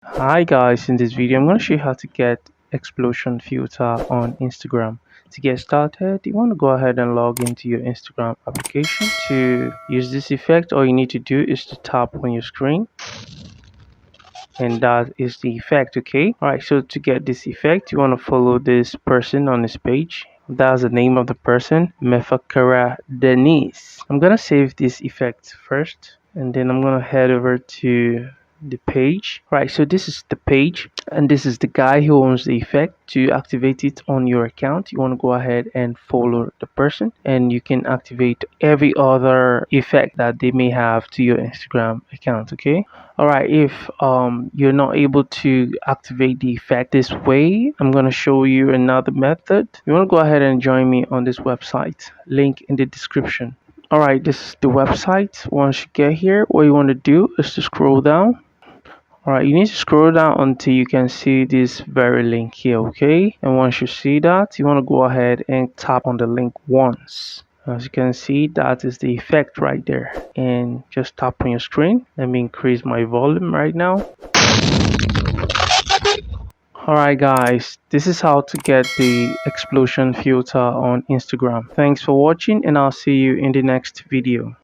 Hi guys, in this video I'm going to show you how to get explosion filter on Instagram. To get started, you want to go ahead and log into your Instagram application. To use this effect, all you need to do is to tap on your screen, and that is the effect. Okay, alright, so to get this effect you want to follow this person on this page. That's the name of the person, Mefakara Denise. I'm gonna save this effect first, and then I'm gonna head over to the page. Right, so this is the page, and this is the guy who owns the effect. To activate it on your account, you want to go ahead and follow the person, and you can activate every other effect that they may have to your Instagram account. Okay, all right, if you're not able to activate the effect this way, I'm going to show you another method. You want to go ahead and join me on this website, link in the description. All right, this is the website. Once you get here, what you want to do is to scroll down. All right, you need to scroll down until you can see this very link here. Okay, and once you see that, you want to go ahead and tap on the link once. As you can see, that is the effect right there, and just tap on your screen. Let me increase my volume right now. Alright guys, this is how to get the explosion filter on Instagram. Thanks for watching, and I'll see you in the next video.